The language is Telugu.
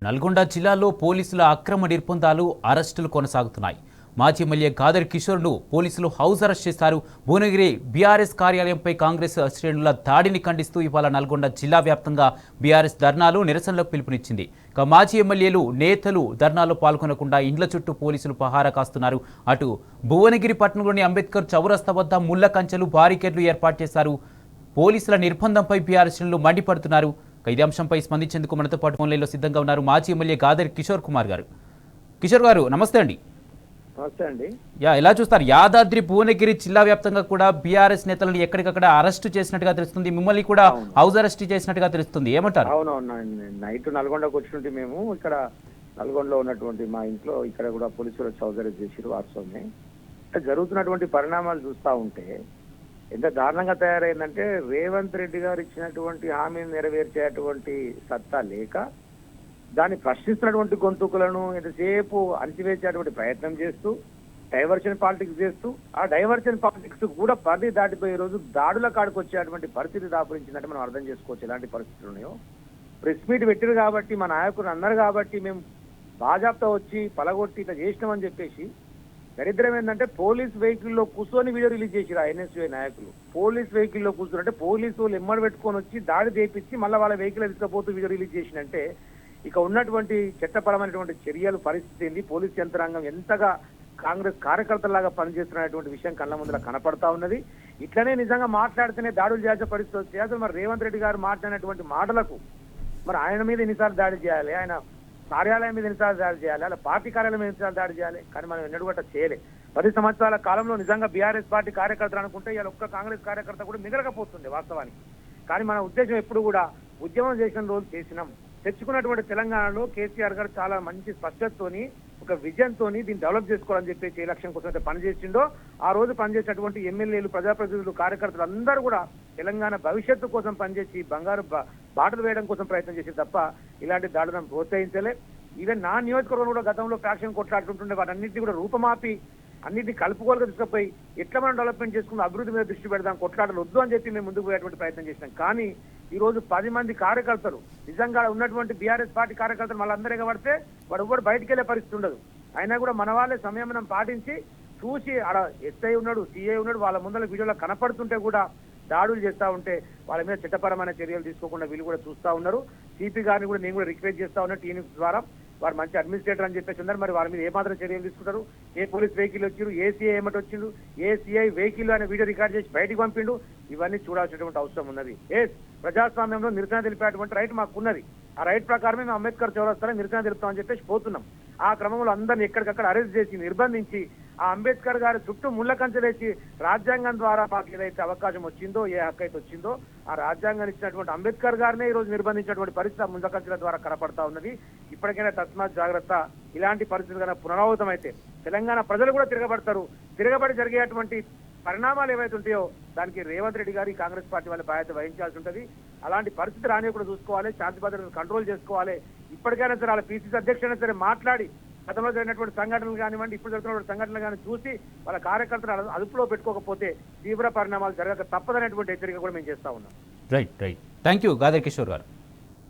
నల్గొండ జిల్లాలో పోలీసుల అక్రమ నిర్బంధాలు అరెస్టులు కొనసాగుతున్నాయి. మాజీ ఎమ్మెల్యే గాదర్ కిషోర్ను పోలీసులు హౌస్ అరెస్ట్ చేశారు. భువనగిరి బీఆర్ఎస్ కార్యాలయంపై కాంగ్రెస్ శ్రేణుల దాడిని ఖండిస్తూ ఇవాళ నల్గొండ జిల్లా వ్యాప్తంగా బీఆర్ఎస్ ధర్నాలు నిరసనలకు పిలుపునిచ్చింది. మాజీ ఎమ్మెల్యేలు నేతలు ధర్నాలో పాల్గొనకుండా ఇండ్ల చుట్టూ పోలీసులు పహారా కాస్తున్నారు. అటు భువనగిరి పట్టణంలోని అంబేద్కర్ చౌరస్తా వద్ద ముళ్ల కంచెలు బారికేడ్లు ఏర్పాటు చేశారు. పోలీసుల నిర్బంధంపై బీఆర్ఎస్ శ్రేణులు మండిపడుతున్నారు. ఇదే అంశంపై స్పందించేందుకు మనతో పాటు ఫోన్లైన్లో సిద్ధంగా ఉన్నారు మాజీ ఎమ్మెల్యే గాదర్ కిషోర్ కుమార్ గారు. కిషోర్ గారు నమస్తే అండి. నమస్తే అండి. ఎలా చూస్తారు? యాదాద్రి భువనగిరి జిల్లా వ్యాప్తంగా కూడా బీఆర్ఎస్ నేతలను ఎక్కడికక్కడ అరెస్టు చేసినట్టుగా తెలుస్తుంది. మిమ్మల్ని కూడా హౌస్ అరెస్ట్ చేసినట్టుగా తెలుస్తుంది. ఏమంటారు? అవునవును. నైట్ నల్గొండకు వచ్చినట్టు మేము ఇక్కడ నల్గొండలో ఉన్నటువంటి మా ఇంట్లో ఇక్కడ కూడా పోలీసులు హౌస్ అరెస్ట్ చేసిరు. వాస్తవమే జరుగుతున్నటువంటి పరిణామాలు చూస్తూ ఉంటే ఎంత దారుణంగా తయారైందంటే రేవంత్ రెడ్డి గారు ఇచ్చినటువంటి హామీని నెరవేర్చేటువంటి సత్తా లేక దాన్ని ప్రశ్నిస్తున్నటువంటి గొంతుకులను ఎంతసేపు అణిచివేసేటువంటి ప్రయత్నం చేస్తూ డైవర్షన్ పాలిటిక్స్ చేస్తూ ఆ డైవర్షన్ పాలిటిక్స్ కూడా పరిధి దాటిపోయే రోజు దాడుల కాడికి వచ్చేటువంటి పరిస్థితి దాపురించిందంటే మనం అర్థం చేసుకోవచ్చు ఎలాంటి పరిస్థితులు ఉన్నాయో. ప్రెస్ మీట్ పెట్టారు కాబట్టి మా నాయకులు అన్నారు కాబట్టి మేము బాజాప్తా వచ్చి పలగొట్టి ఇట్లా చేసినామని చెప్పేసి దరిద్రం ఏంటంటే పోలీస్ వెహికల్లో కూర్చొని వీడియో రిలీజ్ చేసిరు. ఎన్ఎస్యూఐ నాయకులు పోలీస్ వెహికల్లో కూర్చొని అంటే పోలీసు వాళ్ళు ఎమ్మడి పెట్టుకొని వచ్చి దాడి చేపించి మళ్ళీ వాళ్ళ వెహికల్ తీసుకుపోతూ వీడియో రిలీజ్ చేసినంటే ఇక ఉన్నటువంటి చట్టపరమైనటువంటి చర్యలు పరిస్థితి ఏంది, పోలీస్ యంత్రాంగం ఎంతగా కాంగ్రెస్ కార్యకర్తలాగా పనిచేస్తున్నటువంటి విషయం కళ్ళ ముందులా కనపడతా ఉన్నది. ఇట్లనే నిజంగా మాట్లాడితేనే దాడులు చేసే పరిస్థితి వస్తే అసలు మరి రేవంత్ రెడ్డి గారు మాట్లాడినటువంటి మాటలకు మరి ఆయన మీద ఎన్నిసార్లు దాడి చేయాలి, ఆయన కార్యాలయం మీద ఎన్నిసార్లు దాడి చేయాలి, అలా పార్టీ కార్యాలయం మీద ఎన్నిసార్లు దాడి చేయాలి, కానీ మనం ఎన్నడూ కూడా చేయలే. 10 సంవత్సరాల కాలంలో నిజంగా బీఆర్ఎస్ పార్టీ కార్యకర్తలు అనుకుంటే ఇలా ఒక్క కాంగ్రెస్ కార్యకర్త కూడా మిగలకపోతుంది వాస్తవానికి. కానీ మన ఉద్దేశం ఎప్పుడు కూడా ఉద్యమం చేసిన రోజు చేసినాం. తెచ్చుకున్నటువంటి తెలంగాణలో కేసీఆర్ గారు చాలా మంచి స్పష్టతతోని ఒక విజన్ తోని దీన్ని డెవలప్ చేసుకోవాలని చెప్పేసి ఏ లక్ష్యం కోసం అయితే పనిచేసిండో ఆ రోజు పనిచేసినటువంటి ఎమ్మెల్యేలు, ప్రజాప్రతినిధులు, కార్యకర్తలు అందరూ కూడా తెలంగాణ భవిష్యత్తు కోసం పనిచేసి బంగారు బాటలు వేయడం కోసం ప్రయత్నం చేసి తప్ప ఇలాంటి దాడులను ప్రోత్సహించలే. ఈవెన్ నా నియోజకవర్గం కూడా గతంలో ఫ్యాక్షన్ కొట్లాడుతుంటుండే వాటన్నింటినీ కూడా రూపమాపి అన్నింటినీ కలుపుకోలుగా తీసుకుపోయి ఎట్లా మనం డెవలప్మెంట్ చేసుకుని అభివృద్ధి మీద దృష్టి పెడదాం, కొట్లాటలు వద్దు అని చెప్పి మేము ముందుకు పోయేటువంటి ప్రయత్నం చేసినాం. కానీ ఈ రోజు 10 మంది కార్యకర్తలు నిజంగా ఉన్నటువంటి బీఆర్ఎస్ పార్టీ కార్యకర్తలు వాళ్ళందరూ ఎగబడితే వాడు ఎవరు బయటికి వెళ్ళే పరిస్థితి ఉండదు. అయినా కూడా మన వాళ్ళే సంయమనం పాటించి చూసి ఆడ ఎస్ఐ ఉన్నాడు, సిఐ ఉన్నాడు, వాళ్ళ ముందర వీడియోలో కనపడుతుంటే కూడా దాడులు చేస్తూ ఉంటే వాళ్ళ మీద చట్టపరమైన చర్యలు తీసుకోకుండా వీళ్ళు కూడా చూస్తూ ఉన్నారు. సిపి గారిని కూడా నేను కూడా రిక్వెస్ట్ చేస్తా ఉన్నా టీ న్యూస్ ద్వారా, వారు మంచి అడ్మినిస్ట్రేటర్ అని చెప్పేసి ఉన్నారు. మరి వాళ్ళ మీద ఏమాత్రం చర్యలు తీసుకుంటారు? ఏ పోలీస్ వెహికల్ వచ్చిండు, ఏ సిఐ ఏమటి వచ్చిండు, ఏ సిఐ వెహికల్ అనే వీడియో రికార్డ్ చేసి బయటికి పంపిండు, ఇవన్నీ చూడాల్సినటువంటి అవసరం ఉన్నది. ప్రజాస్వామ్యంలో నిరసన తెలిపేటువంటి రైట్ మాకున్నది. ఆ రైట్ ప్రకారమే మేము అంబేద్కర్ చౌరస్తాలో నిరసన తెలుపుతామని చెప్పేసి పోతున్నాం. ఆ క్రమంలో అందరినీ ఎక్కడికక్కడ అరెస్ట్ చేసి నిర్బంధించి ఆ అంబేద్కర్ గారి చుట్టూ ముళ్ళ కంచెలేసి రాజ్యాంగం ద్వారా మాకు ఏదైతే అవకాశం వచ్చిందో, ఏ హక్కు అయితే వచ్చిందో ఆ రాజ్యాంగాన్ని ఇచ్చినటువంటి అంబేద్కర్ గారినే ఈ రోజు నిర్బంధించినటువంటి పరిస్థితి ముళ్ళ కంచెల ద్వారా కనపడతా ఉన్నది. ఇప్పటికైనా తస్మాత్ జాగ్రత్త. ఇలాంటి పరిస్థితులు కనుక పునరావృతం అయితే తెలంగాణ ప్రజలు కూడా తిరగబడతారు. తిరగబడి జరిగేటువంటి పరిణామాలు ఏవైతే ఉంటాయో దానికి రేవంత్ రెడ్డి గారి కాంగ్రెస్ పార్టీ వాళ్ళ బాధ్యత వహించాల్సి ఉంటుంది. అలాంటి పరిస్థితి రాని కూడా చూసుకోవాలి, శాంతి భద్రతను కంట్రోల్ చేసుకోవాలి. ఇప్పటికైనా సరే వాళ్ళ పీసీసీ అధ్యక్షుడైనా సరే మాట్లాడి గతంలో జరిగినటువంటి సంఘటనలు కానివ్వండి, ఇప్పుడు జరుగుతున్నటువంటి సంఘటనలు కానీ చూసి వాళ్ళ కార్యకర్తలు అదుపులో పెట్టుకోకపోతే తీవ్ర పరిణామాలు జరగక తప్పదనేటువంటి హెచ్చరిక కూడా మేము చేస్తా ఉన్నాం. Right. Thank you Gaddar Kishore గారు.